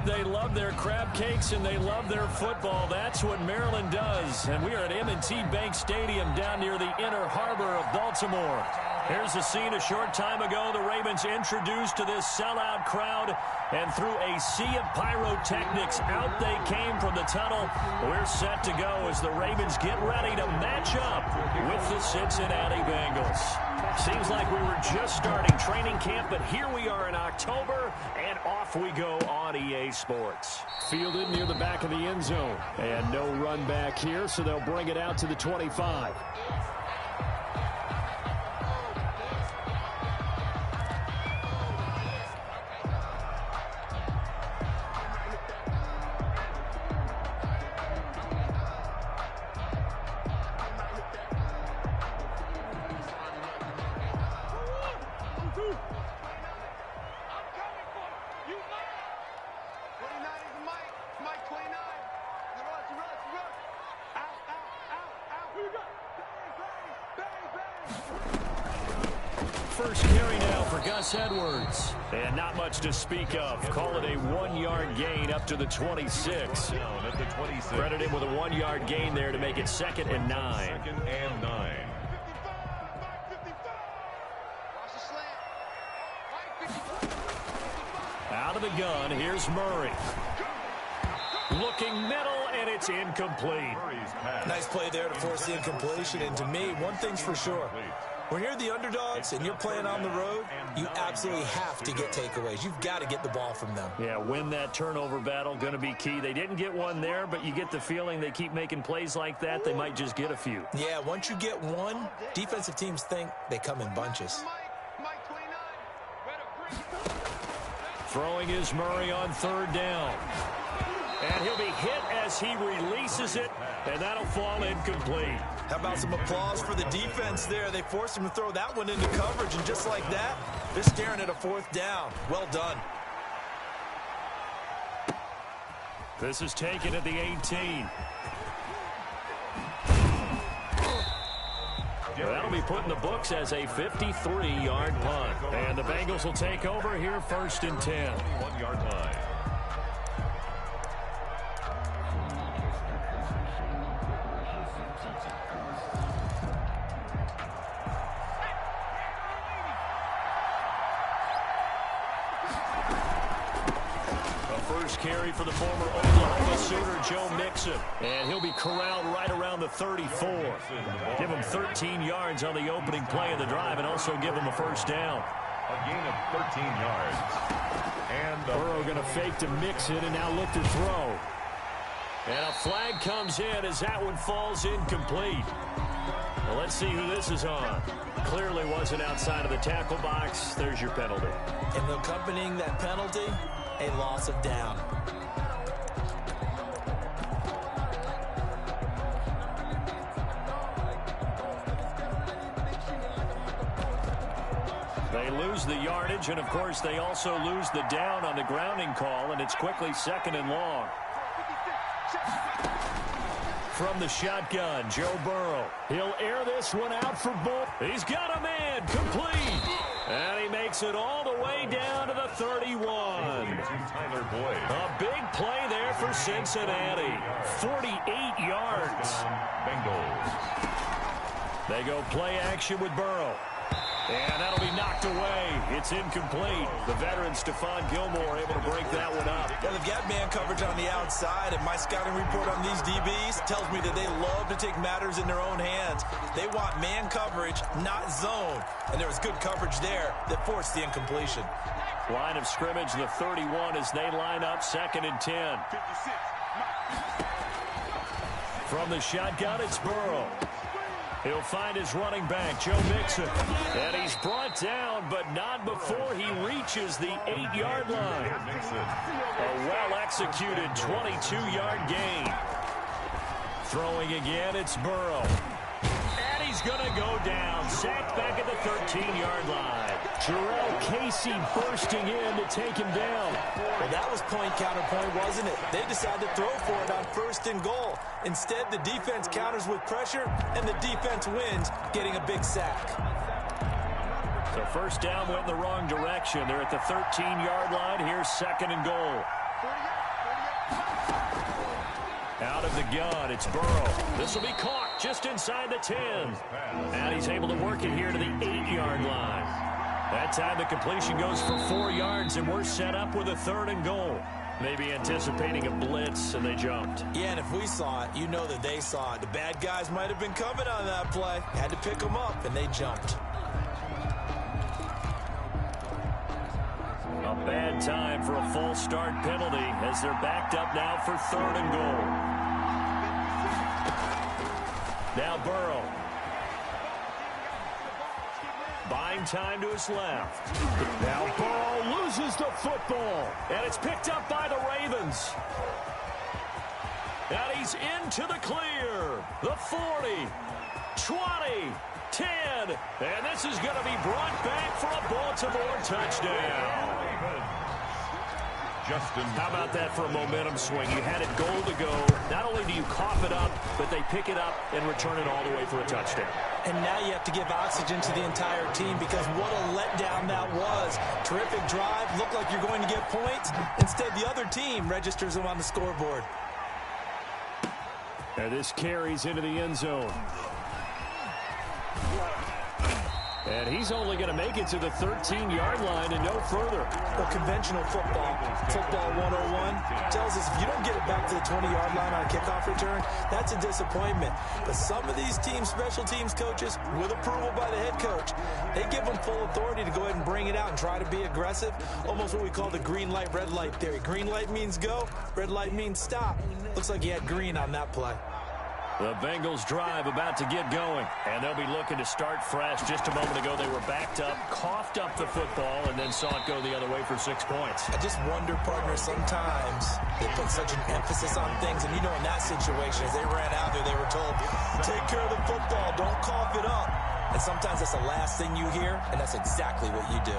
They love their crab cakes and they love their football. That's what Maryland does. And we are at M&T Bank Stadium down near the Inner Harbor of Baltimore. Here's the scene a short time ago. The Ravens introduced to this sellout crowd, and through a sea of pyrotechnics, out they came from the tunnel. We're set to go as the Ravens get ready to match up with the Cincinnati Bengals. Seems like we were just starting training camp, but here we are in October, and off we go on EA Sports. Fielded near the back of the end zone, and no run back here, so they'll bring it out to the 25. First carry now for Gus Edwards. And not much to speak of. Call it a 1-yard gain up to the 26. Credit him with a 1-yard gain there to make it 2nd and 9. 2nd and 9. Out of the gun, here's Murray. Looking middle, and it's incomplete. Nice play there to force the incompletion. And to me, one thing's for sure. When you're the underdogs and you're playing on the road, you absolutely have to get takeaways. You've got to get the ball from them. Yeah, win that turnover battle, going to be key. They didn't get one there, but you get the feeling they keep making plays like that, they might just get a few. Yeah, once you get one, defensive teams think they come in bunches. Throwing is Murray on 3rd down. And he'll be hit as he releases it, and that'll fall incomplete. How about some applause for the defense there? They forced him to throw that one into coverage, and just like that, they're staring at a 4th down. Well done. This is taken at the 18. That'll be put in the books as a 53-yard punt. And the Bengals will take over here 1st and 10. 1-yard line. Carry for the former Oklahoma Sooner, Joe Mixon. And he'll be corralled right around the 34. Give him 13 yards on the opening play of the drive and also give him a 1st down. A gain of 13 yards. And Burrow going to fake to Mixon and now look to throw. And a flag comes in as that one falls incomplete. Well, let's see who this is on. Clearly wasn't outside of the tackle box. There's your penalty. And accompanying that penalty, a loss of down. They lose the yardage, and of course they also lose the down on the grounding call, and it's quickly 2nd and long. From the shotgun, Joe Burrow. He'll air this one out for Bull. He's got a man, complete. And he makes it all the way down to the 31. Tyler Boyd. A big play there for Cincinnati. 48 yards. Bengals. They go play action with Burrow. And that'll be knocked away. It's incomplete. The veteran Stephon Gilmore able to break that one up. Yeah, they've got man coverage on the outside, and my scouting report on these DBs tells me that they love to take matters in their own hands. They want man coverage, not zone. And there was good coverage there that forced the incompletion. Line of scrimmage, the 31 as they line up 2nd and 10. From the shotgun, it's Burrow. He'll find his running back, Joe Mixon. And he's brought down, but not before he reaches the 8-yard line. A well-executed 22-yard gain. Throwing again, it's Burrow. And he's going to go down. Sacked back at the 13-yard line. Jarrell Casey bursting in to take him down. Well, that was point counterpoint, wasn't it? They decided to throw for it on 1st and goal. Instead, the defense counters with pressure, and the defense wins, getting a big sack. So 1st down went in the wrong direction. They're at the 13-yard line. Here's 2nd and goal. out of the gun. It's Burrow. This will be caught just inside the 10. And he's able to work it here to the 8-yard line. That time the completion goes for 4 yards, and we're set up with a 3rd and goal. Maybe anticipating a blitz, and they jumped. Yeah, and if we saw it, you know that they saw it. The bad guys might have been coming on that play. Had to pick them up, and they jumped. A bad time for a false start penalty as they're backed up now for 3rd and goal. Now Burrow. Buying time to his left. Now Burrow loses the football. And it's picked up by the Ravens. And he's into the clear. The 40, 20, 10. And this is going to be brought back for a Baltimore touchdown. How about that for a momentum swing? You had it goal to go. Not only do you cough it up, but they pick it up and return it all the way for a touchdown. And now you have to give oxygen to the entire team because what a letdown that was. Terrific drive. Looked like you're going to get points. Instead, the other team registers them on the scoreboard. And this carries into the end zone. And he's only going to make it to the 13-yard line and no further. Well, conventional football 101, tells us if you don't get it back to the 20-yard line on a kickoff return, that's a disappointment. But some of these teams, special teams coaches, with approval by the head coach, they give them full authority to go ahead and bring it out and try to be aggressive. Almost what we call the green light, red light theory. Green light means go, red light means stop. Looks like he had green on that play. The Bengals drive about to get going, and they'll be looking to start fresh. Just a moment ago, they were backed up, coughed up the football, and then saw it go the other way for 6 points. I just wonder, partner, sometimes they put such an emphasis on things, and you know in that situation, as they ran out there, they were told, take care of the football, don't cough it up. And sometimes that's the last thing you hear, and that's exactly what you do.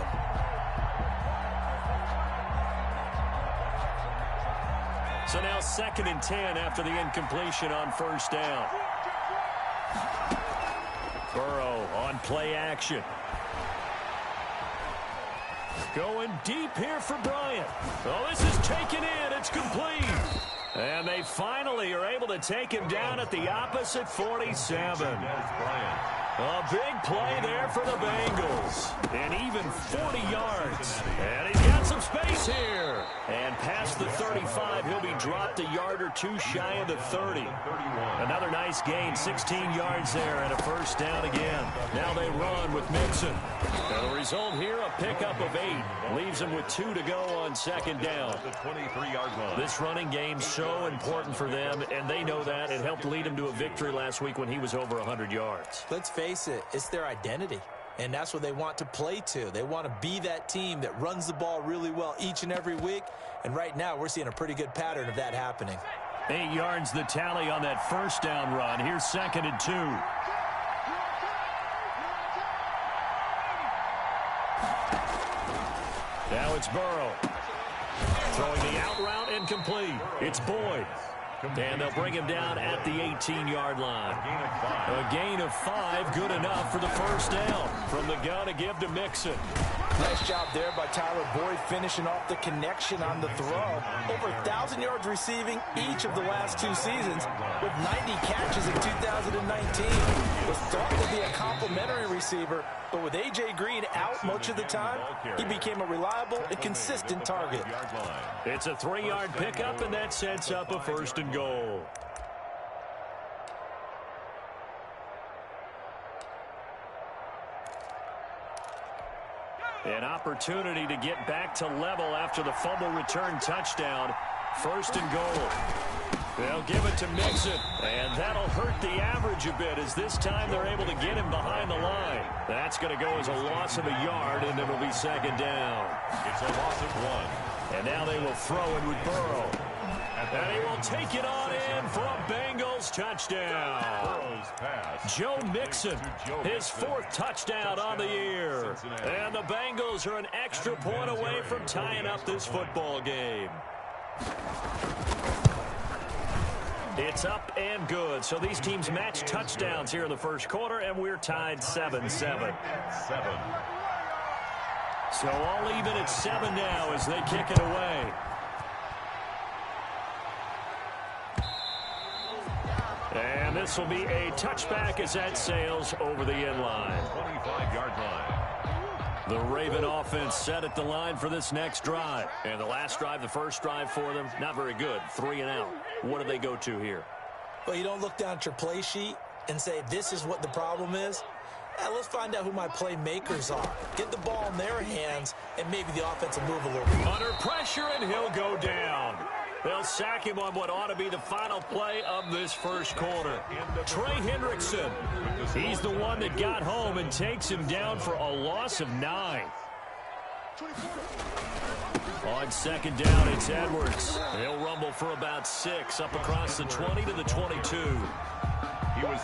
So now 2nd and 10 after the incompletion on 1st down. Burrow on play action. Going deep here for Bryant. Oh, this is taken in. It's complete. And they finally are able to take him down at the opposite 47. A big play there for the Bengals. And even 40 yards. And he's got some space here. And past the 35, he'll be dropped a yard or two shy of the 30. Another nice gain, 16 yards there and a 1st down again. Now they run with Mixon. And the result here, a pickup of 8. Leaves them with 2 to go on 2nd down. This running game so important for them, and they know that. It helped lead them to a victory last week when he was over 100 yards. Let's face it, it's their identity. And that's what they want to play to. They want to be that team that runs the ball really well each and every week. And right now, we're seeing a pretty good pattern of that happening. 8 yards the tally on that 1st down run. Here's 2nd and 2. Now it's Burrow. Throwing the out route incomplete. It's Boyd. And they'll bring him down at the 18-yard line. A gain of 5, good enough for the 1st down. From the gun to give to Mixon. Nice job there by Tyler Boyd, finishing off the connection on the throw. Over 1,000 yards receiving each of the last 2 seasons, with 90 catches in 2019. Was thought to be a complimentary receiver, but with A.J. Green out much of the time, he became a reliable and consistent target. It's a 3-yard pickup, and that sets up a 1st and goal. An opportunity to get back to level after the fumble return touchdown. 1st and goal. They'll give it to Mixon, and that'll hurt the average a bit as this time they're able to get him behind the line. That's going to go as a loss of a yard, and it'll be 2nd down. It's a loss of 1. And now they will throw it with Burrow. And he will take it on in for a Bengals touchdown. Joe Mixon, his 4th touchdown on the year. And the Bengals are an extra point away from tying up this football game. It's up and good. So these teams match touchdowns here in the 1st quarter, and we're tied 7-7. So all even at 7 now as they kick it away. And this will be a touchback as that sails over the end line. 25-yard line. The Raven offense set at the line for this next drive. And the last drive, the first drive for them, not very good. 3 and out. What do they go to here? Well, you don't look down at your play sheet and say, this is what the problem is. Let's find out who my playmakers are. Get the ball in their hands, and maybe the offense will move a little bit. Under pressure, and he'll go down. They'll sack him on what ought to be the final play of this first quarter. Trey Hendrickson, he's the one that got home and takes him down for a loss of 9. On second down, it's Edwards. He'll rumble for about 6 up across the 20 to the 22.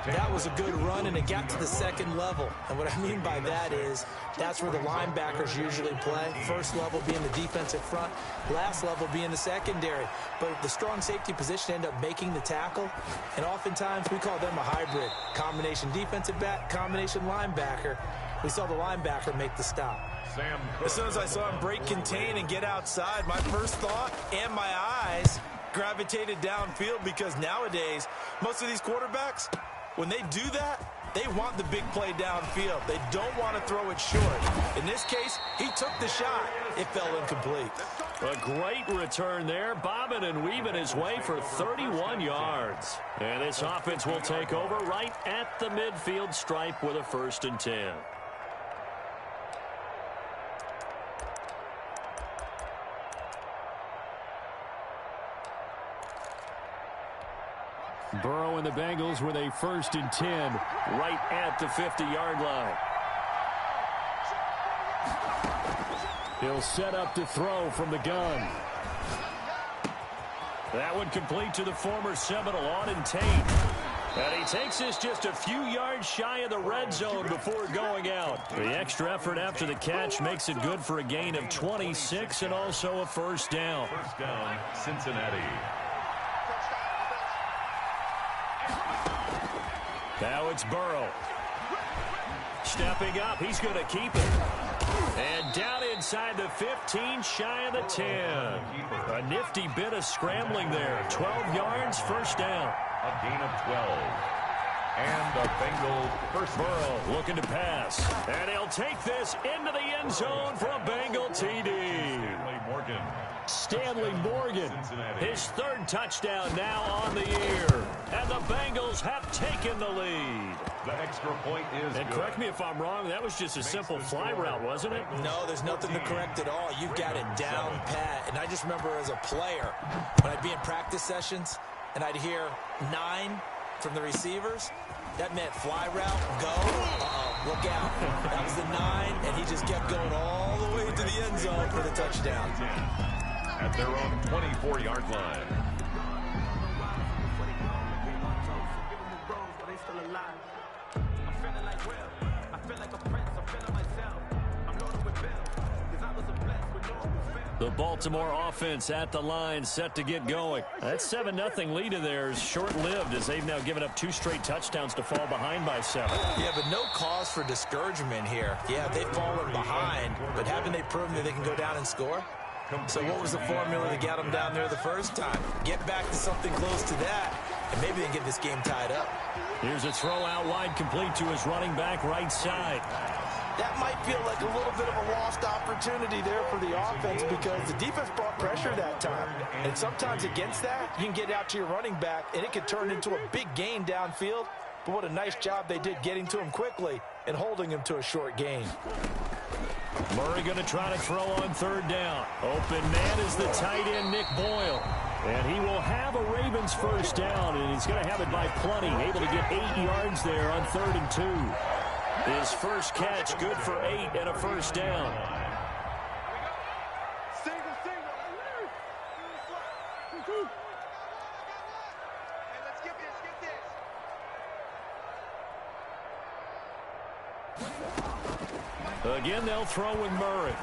That was a good run, and it got to the second level. And what I mean by that is that's where the linebackers usually play. First level being the defensive front, last level being the secondary. But the strong safety position end up making the tackle, and oftentimes we call them a hybrid. Combination defensive back, combination linebacker. We saw the linebacker make the stop. As soon as I saw him break contain and get outside, my first thought and my eyes gravitated downfield, because nowadays most of these quarterbacks, when they do that, they want the big play downfield. They don't want to throw it short. In this case, he took the shot. It fell incomplete. A great return there, bobbing and weaving his way for 31 yards. And this offense will take over right at the midfield stripe with a 1st and 10. Burrow and the Bengals with a 1st and 10 right at the 50-yard line. He'll set up to throw from the gun. That one complete to the former Seminole, Auden Tate. And he takes this just a few yards shy of the red zone before going out. The extra effort after the catch makes it good for a gain of 26 and also a 1st down. First down, Cincinnati. Now it's Burrow. Stepping up, he's going to keep it. And down inside the 15, shy of the 10. A nifty bit of scrambling there. 12 yards, 1st down. A gain of 12. And the Bengal first. Burrow looking to pass. And he'll take this into the end zone for a Bengal TD. Stanley Morgan, his 3rd touchdown now on the year. And the Bengals have taken the lead. The extra point is and good. Correct me if I'm wrong, that was just a simple fly route, wasn't it? No, there's nothing to correct at all. You got it down pat. And I just remember as a player, when I'd be in practice sessions and I'd hear 9 from the receivers, that meant fly route, go, look out. That was the 9, and he just kept going all the way to the end zone for the touchdown. At their own 24-yard line. The Baltimore offense at the line, set to get going. That 7-0 lead of theirs short-lived, as they've now given up 2 straight touchdowns to fall behind by 7. Yeah, but no cause for discouragement here. Yeah, they've fallen behind, but haven't they proven that they can go down and score? So what was the formula that got them down there the first time? Get back to something close to that, and maybe they can get this game tied up. Here's a throw out wide, complete to his running back right side. That might feel like a little bit of a lost opportunity there for the offense, because the defense brought pressure that time. And sometimes against that, you can get out to your running back, and it could turn into a big gain downfield. But what a nice job they did getting to him quickly and holding him to a short gain. Murray going to try to throw on 3rd down. Open man is the tight end, Nick Boyle. And he will have a Ravens 1st down, and he's going to have it by plenty. Able to get 8 yards there on 3rd and 2. His first catch, good for 8 and a 1st down. Again, they'll throw with Murray.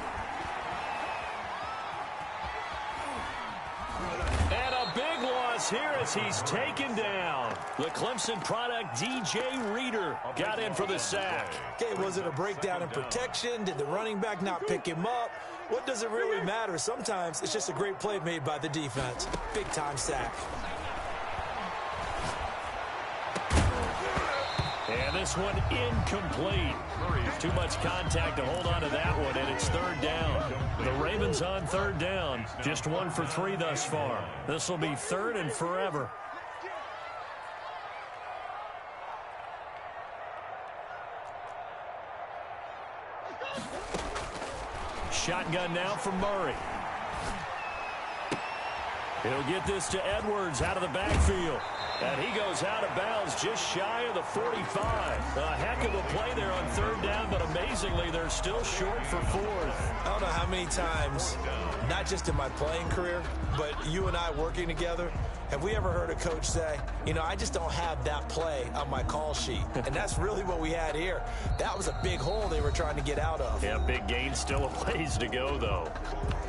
And a big loss here as he's taken down. The Clemson product, DJ Reader, got in for the sack. Okay, was it a breakdown in protection? Did the running back not pick him up? What does it really matter? Sometimes it's just a great play made by the defense. Big-time sack. And this one incomplete. Too much contact to hold on to that one, and it's third down. The Ravens on third down. Just 1 for 3 thus far. This will be third and forever. Shotgun now from Murray. He'll get this to Edwards out of the backfield. And he goes out of bounds just shy of the 45. A heck of a play there on third down, but amazingly, they're still short for fourth. I don't know how many times, not just in my playing career, but you and I working together, have we ever heard a coach say, you know, I just don't have that play on my call sheet. And that's really what we had here. That was a big hole they were trying to get out of. Yeah, big gain, still a ways to go, though.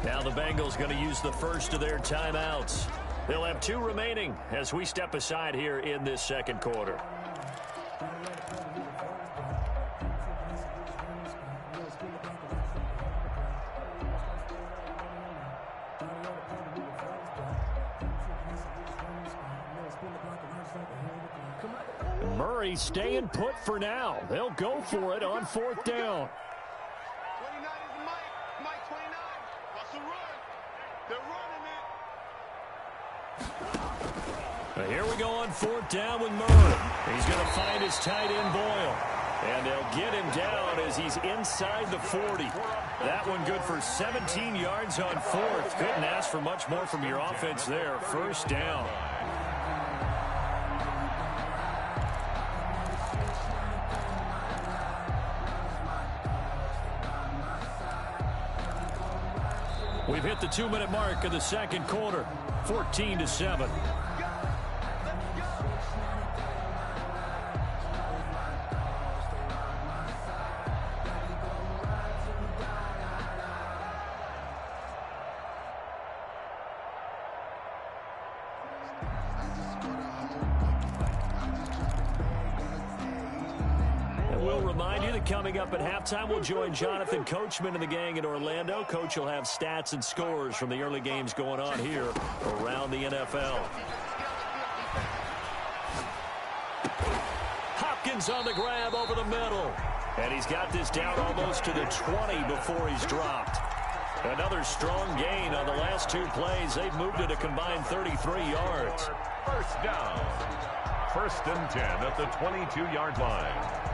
Now the Bengals going to use the first of their timeouts. They'll have 2 remaining as we step aside here in this second quarter. Murray staying put for now. They'll go for it on fourth down. 29 is Mike 29. What's the run? They're running it. Here we go on fourth down with Murray. He's going to find his tight end Boyle. And they'll get him down as he's inside the 40. That one good for 17 yards on fourth. Couldn't ask for much more from your offense there. First down. We've hit the 2-minute mark of the second quarter. 14-7. Coming up at halftime, we'll join Jonathan Coachman and the gang in Orlando. Coach will have stats and scores from the early games going on here around the NFL. Hopkins on the grab over the middle. And he's got this down almost to the 20 before he's dropped. Another strong gain on the last 2 plays. They've moved it a combined 33 yards. First down. 1st and 10 at the 22-yard line.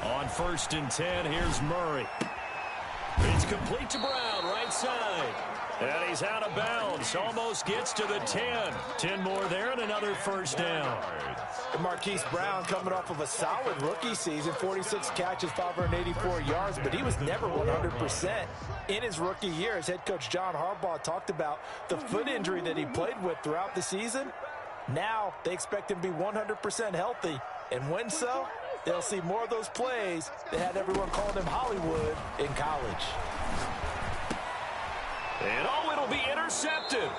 On 1st and 10, here's Murray. It's complete to Brown, right side. And he's out of bounds. Almost gets to the 10. 10 more there and another first down. And Marquise Brown coming off of a solid rookie season, 46 catches, 584 yards, but he was never 100% in his rookie year. As head coach John Harbaugh talked about the foot injury that he played with throughout the season. Now they expect him to be 100% healthy. And when so, they'll see more of those plays that had everyone calling him Hollywood in college. And it'll be intercepted.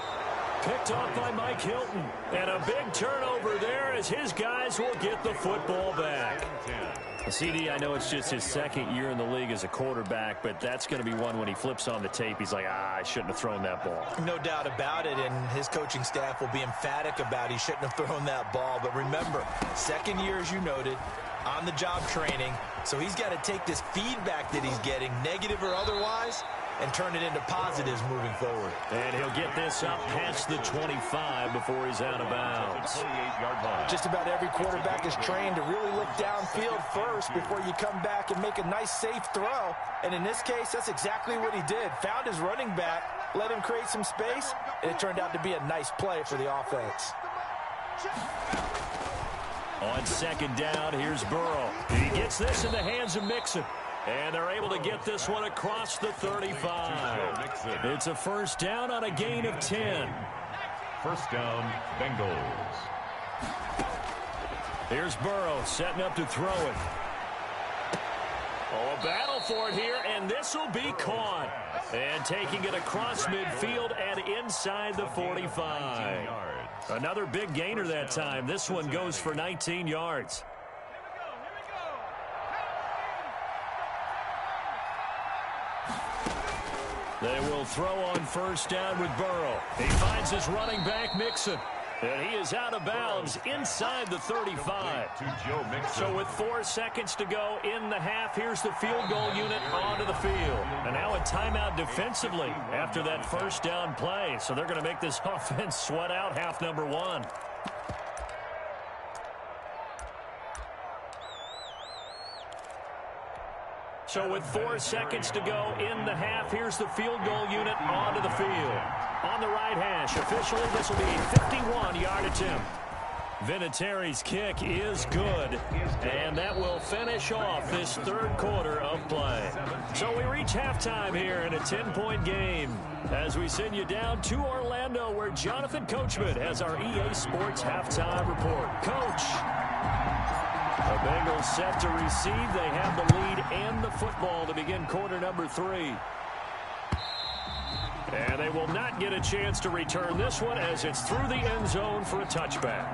Picked off by Mike Hilton. And a big turnover there as his guys will get the football back. CD, I know it's just his second year in the league as a quarterback, but that's going to be one when he flips on the tape. He's like, I shouldn't have thrown that ball. No doubt about it, and his coaching staff will be emphatic about he shouldn't have thrown that ball. But remember, second year, as you noted, on-the-job training, so he's got to take this feedback that he's getting, negative or otherwise, and turn it into positives moving forward. And he'll get this up past the 25 before he's out of bounds. 28-yard line. Just about every quarterback is trained to really look downfield first before you come back and make a nice, safe throw. And in this case, that's exactly what he did. Found his running back, let him create some space, and it turned out to be a nice play for the offense. On second down, here's Burrow. He gets this in the hands of Mixon. And they're able to get this one across the 35. It's a first down on a gain of 10. First down, Bengals. Here's Burrow setting up to throw it. Oh, a battle for it here, and this will be caught. And taking it across midfield and inside the 45. Another big gainer that time. This one goes for 19 yards. They will throw on first down with Burrow. He finds his running back, Mixon. And he is out of bounds inside the 35. So with 4 seconds to go in the half, here's the field goal unit onto the field. And now a timeout defensively after that first down play. So they're going to make this offense sweat out half number 1. So with 4 seconds to go in the half, here's the field goal unit onto the field. On the right hash, officially this will be a 51-yard attempt. Vinatieri's kick is good, and that will finish off this third quarter of play. So we reach halftime here in a 10-point game as we send you down to Orlando, where Jonathan Coachman has our EA Sports halftime report. Coach. The Bengals set to receive. They have the lead and the football to begin quarter number 3. And they will not get a chance to return this one as it's through the end zone for a touchback.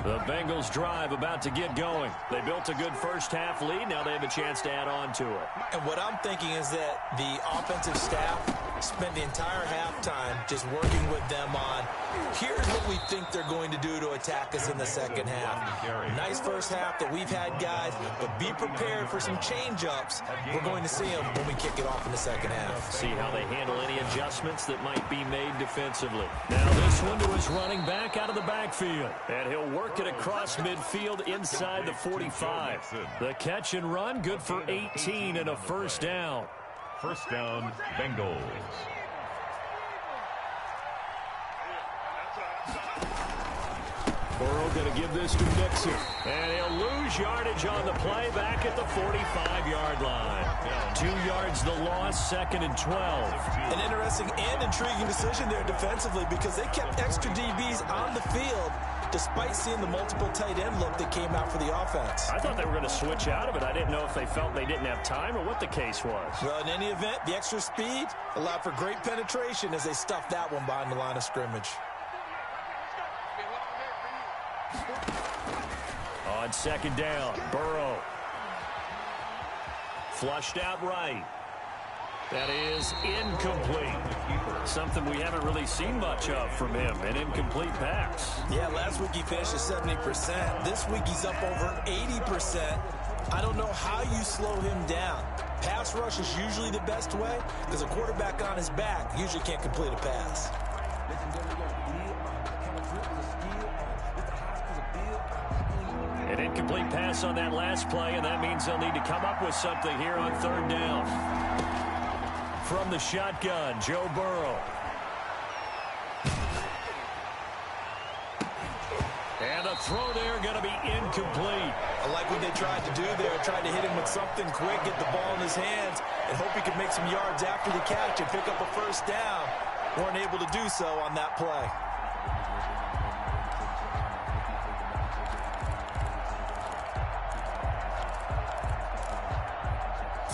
The Bengals drive about to get going. They built a good first half lead. Now they have a chance to add on to it. And what I'm thinking is that the offensive staff spent the entire halftime just working with them on, here's what we think they're going to do to attack us in the second half. Nice first half that we've had, guys, but be prepared for some change-ups. We're going to see them when we kick it off in the second half. See how they handle any adjustments that might be made defensively. Now this one to his running back out of the backfield. And he'll work it across midfield inside the 45. The catch and run, good for 18 and a first down. First down, Bengals. Burrow going to give this to Mixon. And he'll lose yardage on the play back at the 45-yard line. 2 yards the loss, 2nd and 12. An interesting and intriguing decision there defensively because they kept extra DBs on the field despite seeing the multiple tight end look that came out for the offense. I thought they were going to switch out of it. I didn't know if they felt they didn't have time or what the case was. Well, in any event, the extra speed allowed for great penetration as they stuffed that one behind the line of scrimmage. On second down, Burrow. Flushed out right. That is incomplete. Something we haven't really seen much of from him, an incomplete pass. Yeah, last week he finished at 70%. This week he's up over 80%. I don't know how you slow him down. Pass rush is usually the best way because a quarterback on his back usually can't complete a pass. An incomplete pass on that last play, and that means they'll need to come up with something here on third down. From the shotgun, Joe Burrow. And a throw there going to be incomplete. I like what they tried to do there. Tried to hit him with something quick, get the ball in his hands, and hope he could make some yards after the catch and pick up a first down. Weren't able to do so on that play.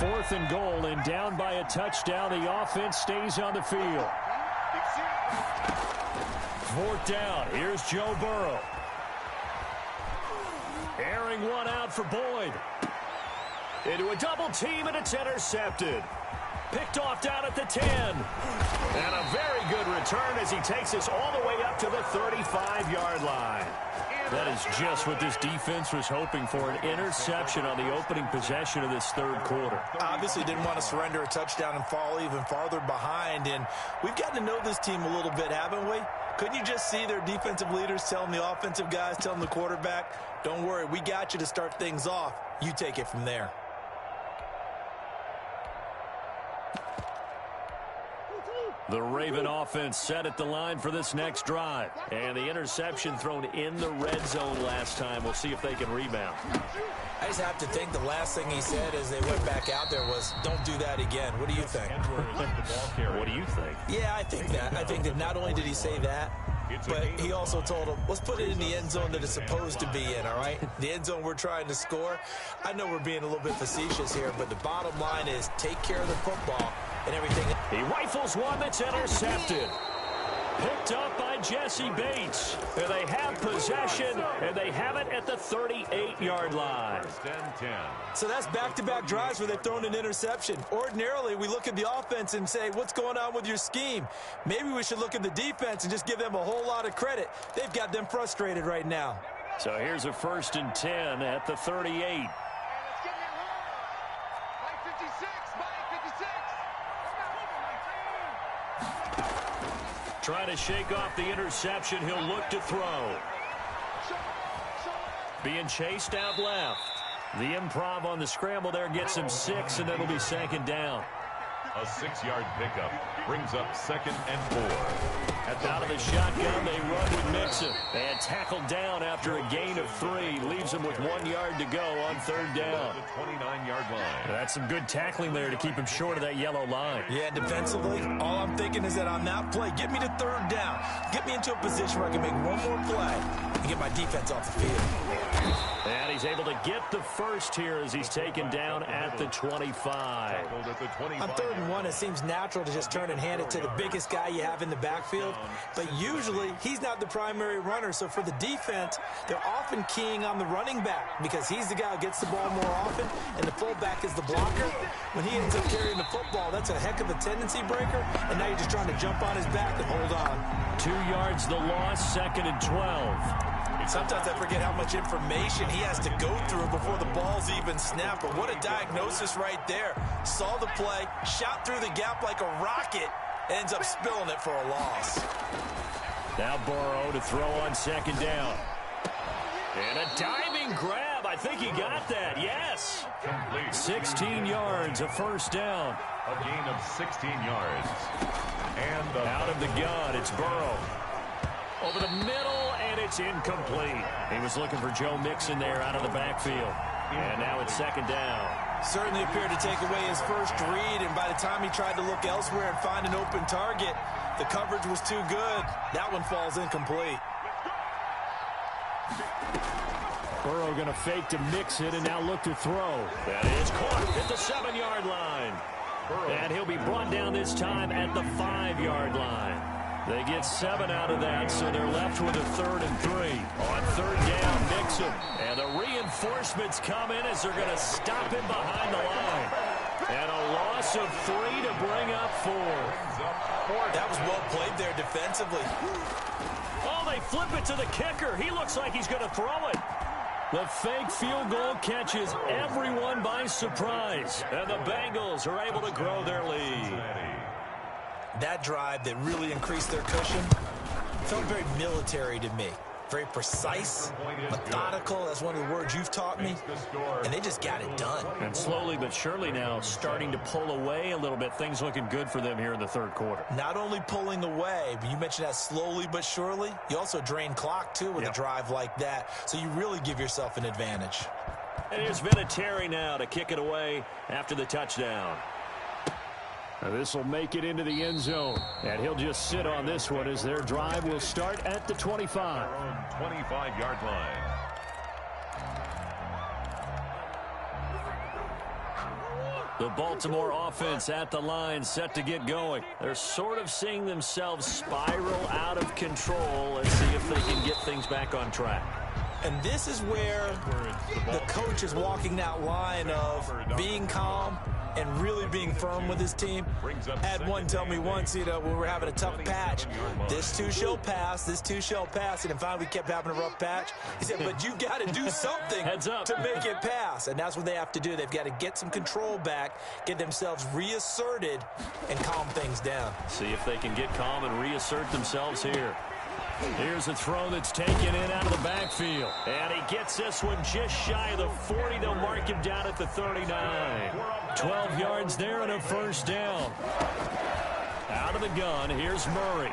Fourth and goal, and down by a touchdown. The offense stays on the field. Fourth down. Here's Joe Burrow. Airing one out for Boyd. Into a double team, and it's intercepted. Picked off down at the 10. And a very good return as he takes us all the way up to the 35-yard line. That is just what this defense was hoping for, an interception on the opening possession of this third quarter. Obviously didn't want to surrender a touchdown and fall even farther behind, and we've gotten to know this team a little bit, haven't we? Couldn't you just see their defensive leaders telling the offensive guys, telling the quarterback, don't worry, we got you to start things off. You take it from there. The Raven offense set at the line for this next drive. And the interception thrown in the red zone last time. We'll see if they can rebound. I just have to think the last thing he said as they went back out there was, don't do that again. What do you think? What do you think? Yeah, I think that. I think that not only did he say that, but he also told him, let's put it in the end zone that it's supposed to be in, all right? The end zone we're trying to score. I know we're being a little bit facetious here, but the bottom line is take care of the football and everything. He rifles one that's intercepted. Picked up by Jesse Bates. And they have possession, and they have it at the 38-yard line. So that's back-to-back drives where they've thrown an interception. Ordinarily, we look at the offense and say, what's going on with your scheme? Maybe we should look at the defense and just give them a whole lot of credit. They've got them frustrated right now. So here's a 1st and 10 at the 38. Trying to shake off the interception. He'll look to throw. Being chased out left. The improv on the scramble there gets him 6, and it'll be 2nd down. A 6-yard pickup brings up 2nd and 4. Out of the shotgun, they run with Mixon. And tackled down after a gain of 3. Leaves him with 1 yard to go on 3rd down. The 29-yard line. That's some good tackling there to keep him short of that yellow line. Yeah, defensively, all I'm thinking is that on that play, get me to 3rd down. Get me into a position where I can make one more play and get my defense off the field. And he's able to get the first here as he's taken down at the 25. On 3rd and 1, it seems natural to just turn and hand it to the biggest guy you have in the backfield. But usually, he's not the primary runner. So for the defense, they're often keying on the running back because he's the guy who gets the ball more often, and the fullback is the blocker. When he ends up carrying the football, that's a heck of a tendency breaker, and now you're just trying to jump on his back and hold on. 2 yards the loss, 2nd and 12. Sometimes I forget how much information he has to go through before the ball's even snapped. But what a diagnosis right there. Saw the play, shot through the gap like a rocket, ends up spilling it for a loss. Now Burrow to throw on 2nd down. And a diving grab. I think he got that. Yes. 16 yards, a 1st down. A gain of 16 yards. And out of the gun, it's Burrow. Over the middle, and it's incomplete. He was looking for Joe Mixon there out of the backfield. And now it's 2nd down. Certainly appeared to take away his first read, and by the time he tried to look elsewhere and find an open target, the coverage was too good. That one falls incomplete. Burrow going to fake to mix it and now look to throw. That is caught at the 7-yard line. And he'll be brought down this time at the 5-yard line. They get 7 out of that, so they're left with a 3rd and 3. On 3rd down, Mixon. And the reinforcements come in as they're going to stop him behind the line. And a loss of 3 to bring up 4. That was well played there defensively. Oh, they flip it to the kicker. He looks like he's going to throw it. The fake field goal catches everyone by surprise. And the Bengals are able to grow their lead. That drive that really increased their cushion felt very military to me. Very precise, methodical. That's one of the words you've taught me. And they just got it done. And slowly but surely now starting to pull away a little bit. Things looking good for them here in the 3rd quarter. Not only pulling away, but you mentioned that slowly but surely. You also drain clock, too, with a drive like that. So you really give yourself an advantage. And here's Vinatieri now to kick it away after the touchdown. This will make it into the end zone. And he'll just sit on this one as their drive will start at the 25. 25-yard line. The Baltimore offense at the line set to get going. They're sort of seeing themselves spiral out of control. Let's see if they can get things back on track. And this is where the coach is walking that line of being calm and really being firm with his team. Had one tell me once, when we were having a tough patch, this too shall pass, this too shall pass. And finally we kept having a rough patch. He said, but you got to do something to make it pass. And that's what they have to do. They've got to get some control back, get themselves reasserted, and calm things down. See if they can get calm and reassert themselves here. Here's a throw that's taken in out of the backfield. And he gets this one just shy of the 40. They'll mark him down at the 39. 12 yards there and a 1st down. Out of the gun, here's Murray.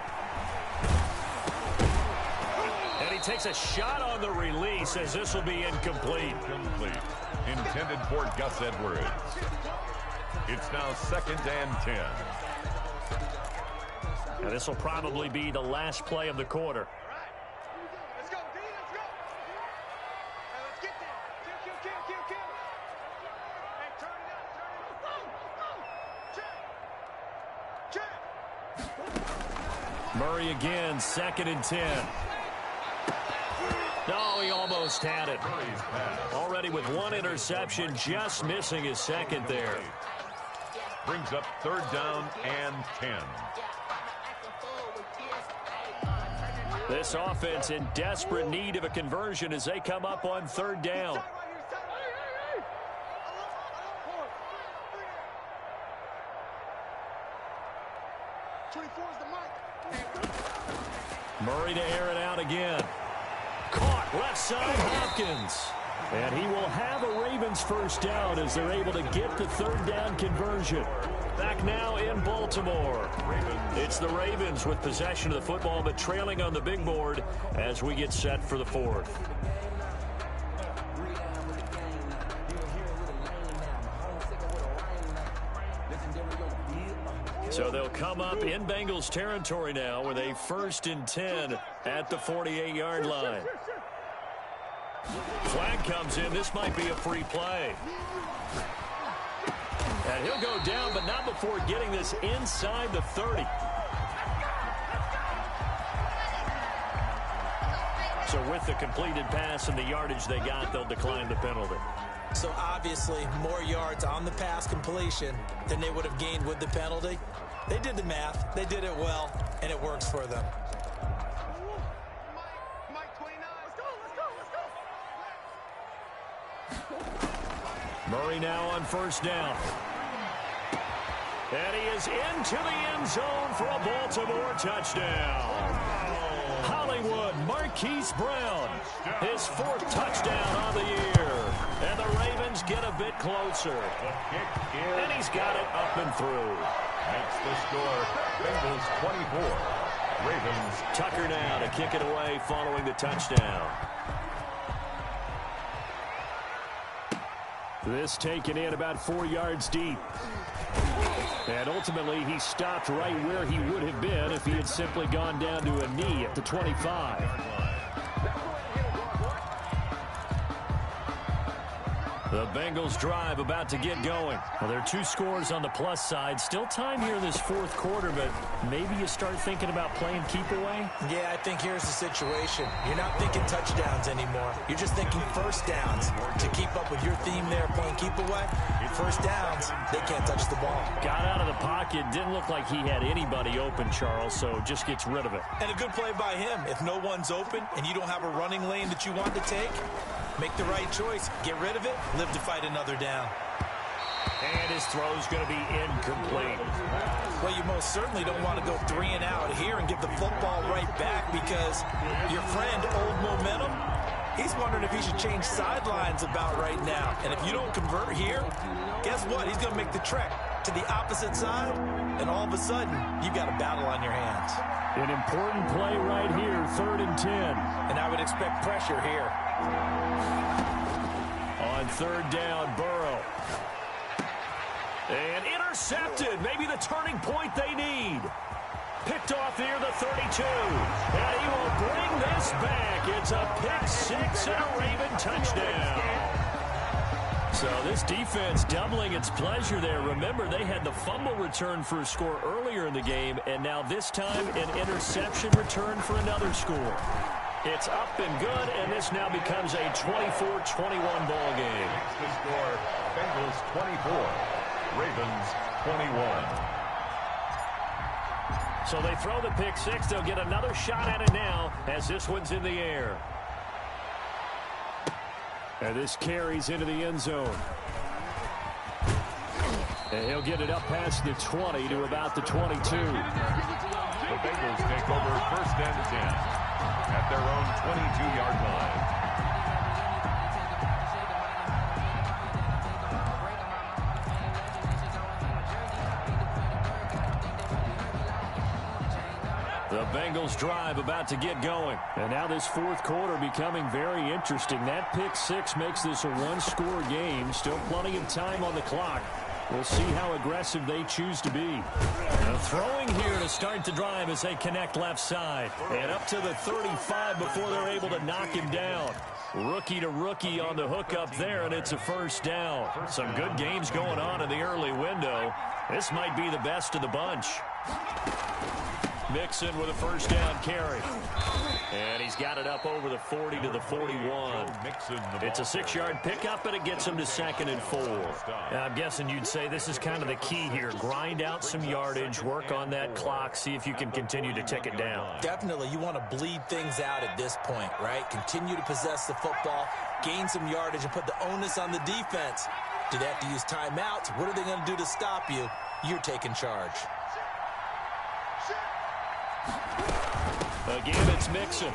And he takes a shot on the release as this will be incomplete. intended for Gus Edwards. It's now 2nd and 10. Now this will probably be the last play of the quarter. Let's go, D, let's go. Let's get there. Kill. Hey, turn it up. Check. Murray again, 2nd and 10. No, he almost had it. Already with one interception, just missing his second there. Brings up 3rd down and 10. This offense in desperate need of a conversion as they come up on 3rd down. Murray to air it out again. Caught left side, Hopkins. And he will have a Ravens first down as they're able to get the 3rd down conversion. Back now in Baltimore. It's the Ravens with possession of the football, but trailing on the big board as we get set for the 4th. So they'll come up in Bengals territory now with a 1st and 10 at the 48-yard line. Flag comes in. This might be a free play. And he'll go down, but not before getting this inside the 30. So with the completed pass and the yardage they got, they'll decline the penalty. So obviously more yards on the pass completion than they would have gained with the penalty. They did the math. They did it well, and it works for them. Mike 29. Let's go. Murray now on 1st down. And he is into the end zone for a Baltimore touchdown. Hollywood Marquise Brown, his 4th touchdown of the year. And the Ravens get a bit closer. And he's got it up and through. Makes the score Bengals 24. Ravens. Tucker now to kick it away following the touchdown. This taken in about 4 yards deep. And ultimately, he stopped right where he would have been if he had simply gone down to a knee at the 25. The Bengals drive about to get going. Well, there are 2 scores on the plus side. Still time here in this 4th quarter, but maybe you start thinking about playing keep away? Yeah, I think here's the situation. You're not thinking touchdowns anymore. You're just thinking 1st downs. To keep up with your theme there, playing keep away, 1st downs, they can't touch the ball. Got out of the pocket. Didn't look like he had anybody open, Charles, so just gets rid of it. And a good play by him. If no one's open and you don't have a running lane that you want to take, make the right choice. Get rid of it. Live to fight another down. And his throw's going to be incomplete. Well, you most certainly don't want to go 3 and out here and give the football right back because your friend, Old Momentum, he's wondering if he should change sidelines about right now. And if you don't convert here, guess what? He's going to make the trek to the opposite side, and all of a sudden, you've got a battle on your hands. An important play right here, 3rd and 10. And I would expect pressure here. On 3rd down, Burrow. And intercepted. Maybe the turning point they need. Picked off near the 32. And he will bring this back. It's a pick 6 and a Raven touchdown. So this defense doubling its pleasure there. Remember, they had the fumble return for a score earlier in the game, and now this time an interception return for another score. It's up and good, and this now becomes a 24-21 ball game. The score, Bengals 24, Ravens 21. So they throw the pick 6. They'll get another shot at it now as this one's in the air. And this carries into the end zone. And he'll get it up past the 20 to about the 22. The Bengals take over 1st and 10 at their own 22-yard line. The Bengals drive about to get going. And now this fourth quarter becoming very interesting. That pick six makes this a one-score game. Still plenty of time on the clock. We'll see how aggressive they choose to be. Throwing here to start the drive as they connect left side. And up to the 35 before they're able to knock him down. Rookie to rookie on the hook up there, and it's a first down. Some good games going on in the early window. This might be the best of the bunch. Mixon with a first down carry. And he's got it up over the 40 to the 41. It's a 6-yard pickup, and it gets him to 2nd and 4. I'm guessing you'd say this is kind of the key here. Grind out some yardage, work on that clock, see if you can continue to tick it down. Definitely, you want to bleed things out at this point, right? Continue to possess the football, gain some yardage, and put the onus on the defense. Do they have to use timeouts? What are they going to do to stop you? You're taking charge. Again, it's Mixon.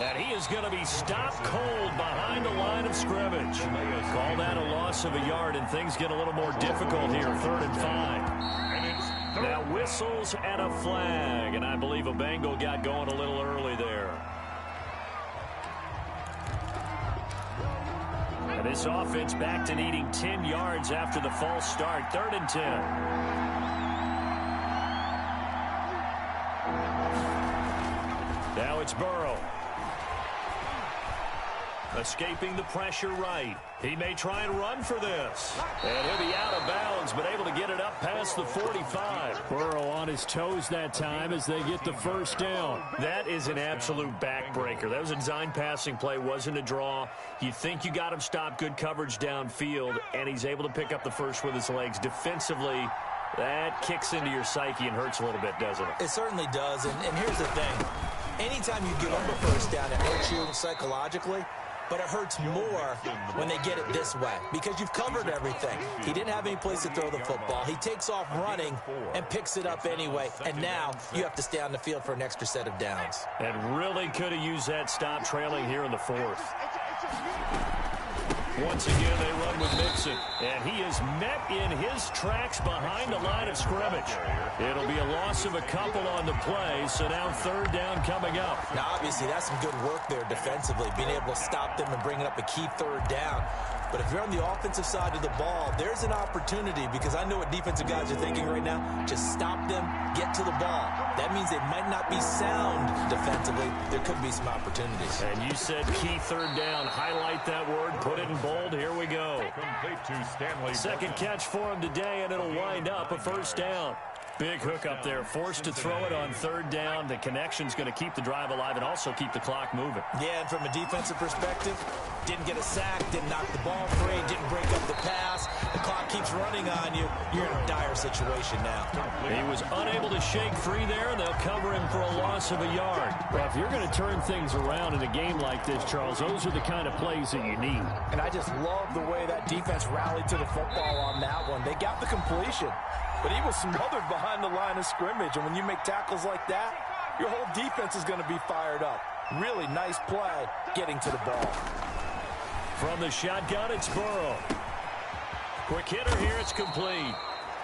And he is going to be stopped cold behind the line of scrimmage. Call that a loss of a yard, and things get a little more difficult here, 3rd and 5. Now whistles and a flag, and I believe a Bengal got going a little early there. And this offense back to needing 10 yards after the false start, 3rd and 10. Now it's Burrow. Escaping the pressure right. He may try and run for this. And he'll be out of bounds, but able to get it up past the 45. Burrow on his toes that time as they get the first down. That is an absolute backbreaker. That was a design passing play, wasn't a draw. You think you got him stopped, good coverage downfield, and he's able to pick up the first with his legs. Defensively, that kicks into your psyche and hurts a little bit, doesn't it? It certainly does, and here's the thing. Anytime you give up a first down, it hurts you psychologically, but it hurts more when they get it this way because you've covered everything. He didn't have any place to throw the football. He takes off running and picks it up anyway, and now you have to stay on the field for an extra set of downs. And really could have used that stop trailing here in the 4th. Once again, they run with Mixon, and he is met in his tracks behind the line of scrimmage. It'll be a loss of a couple on the play, so now 3rd down coming up. Now, obviously, that's some good work there defensively, being able to stop them and bringing up a key 3rd down. But if you're on the offensive side of the ball, there's an opportunity because I know what defensive guys are thinking right now. Just stop them, get to the ball. That means they might not be sound defensively. There could be some opportunities. And you said key 3rd down. Highlight that word, put it in bold. Here we go. Second catch for him today, and it'll wind up a first down. Big hook up there, forced to throw it on 3rd down. The connection's going to keep the drive alive and also keep the clock moving. Yeah, and from a defensive perspective, didn't get a sack, didn't knock the ball free, didn't break up the pass. The clock keeps running on you. You're in a dire situation now. He was unable to shake free there, and they'll cover him for a loss of a yard. Well, if you're going to turn things around in a game like this, Charles, those are the kind of plays that you need. And I just love the way that defense rallied to the football on that one. They got the completion, but he was smothered behind the line of scrimmage. And when you make tackles like that, your whole defense is going to be fired up. Really nice play getting to the ball. From the shotgun, it's Burrow. Quick hitter here, it's complete.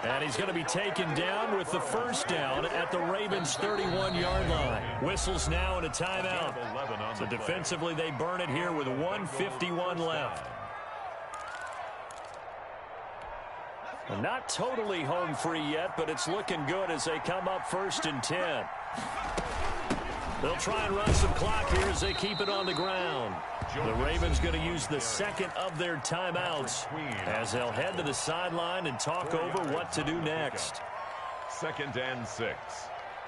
And he's going to be taken down with the first down at the Ravens' 31-yard line. Whistles now and a timeout. So defensively, they burn it here with 1:51 left. And not totally home free yet, but it's looking good as they come up 1st and 10. They'll try and run some clock here as they keep it on the ground. The Ravens going to use the second of their timeouts as they'll head to the sideline and talk over what to do next. 2nd and 6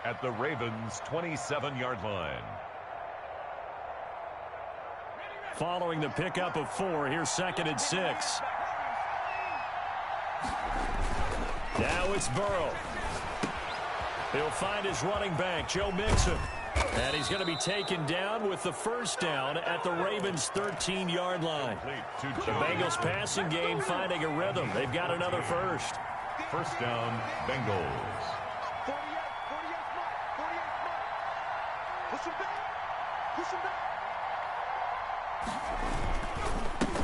at the Ravens' 27-yard line. Following the pickup of 4, here's 2nd and 6. Now it's Burrow. He'll find his running back, Joe Mixon. And he's going to be taken down with the first down at the Ravens' 13-yard line. The Bengals passing game finding a rhythm. They've got another first. First down, Bengals. 48 Mike. Push him back. Push him back.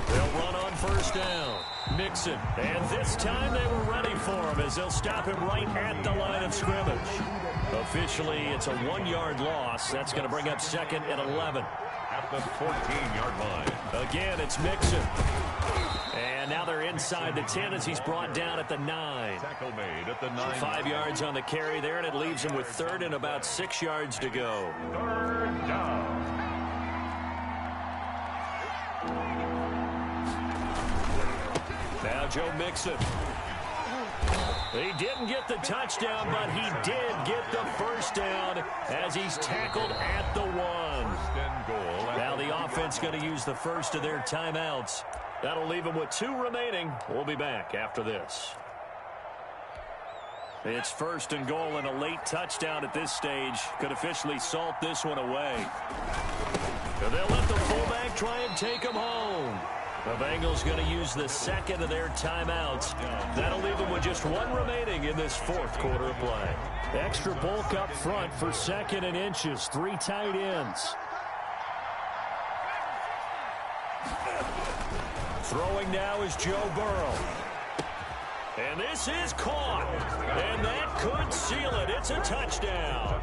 They'll run on first down. Mixon. And this time they were ready for him as they'll stop him right at the line of scrimmage. Officially, it's a 1-yard loss. That's going to bring up 2nd and 11. At the 14-yard line. Again, it's Mixon. And now they're inside the 10 as he's brought down at the 9. Tackle made at the 9. 5 yards on the carry there, and it leaves him with 3rd and about 6 yards to go. 3rd down. Now Joe Mixon. He didn't get the touchdown, but he did get the first down as he's tackled at the 1. 1st and goal. Now the offense going to use the first of their timeouts. That'll leave them with 2 remaining. We'll be back after this. It's 1st and goal, and a late touchdown at this stage could officially salt this one away. And they'll let the fullback try and take him home. The Bengals going to use the 2nd of their timeouts. That'll leave them with just 1 remaining in this 4th quarter of play. Extra bulk up front for 2nd and inches. 3 tight ends. Throwing now is Joe Burrow. And this is caught. And that could seal it. It's a touchdown.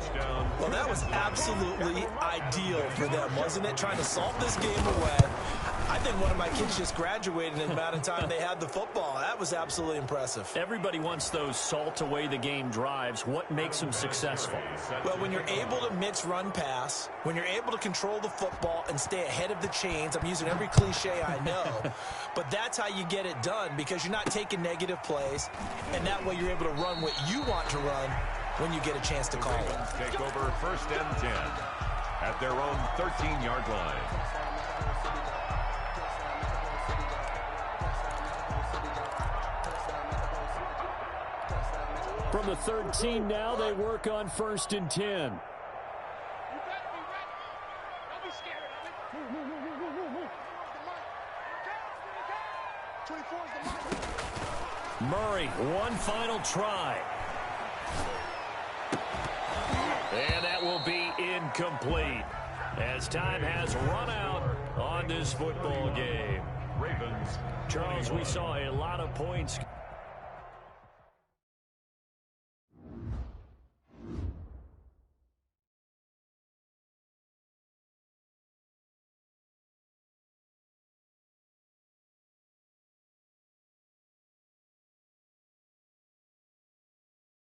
Well, that was absolutely ideal for them, wasn't it? Trying to salt this game away. I think one of my kids just graduated in the amount of time they had the football. That was absolutely impressive. Everybody wants those salt away the game drives. What makes them successful? Well, when you're able to mix run-pass, when you're able to control the football and stay ahead of the chains, I'm using every cliche I know, but that's how you get it done because you're not taking negative plays, and that way you're able to run what you want to run when you get a chance to call it. Take over 1st and 10 at their own 13-yard line. From the 13 now, they work on 1st and 10. You better be ready. Don't be scared of it. The mic. 24 is the mic. Murray, one final try. And that will be incomplete as time has run out on this football game. Ravens. Charles, we saw a lot of points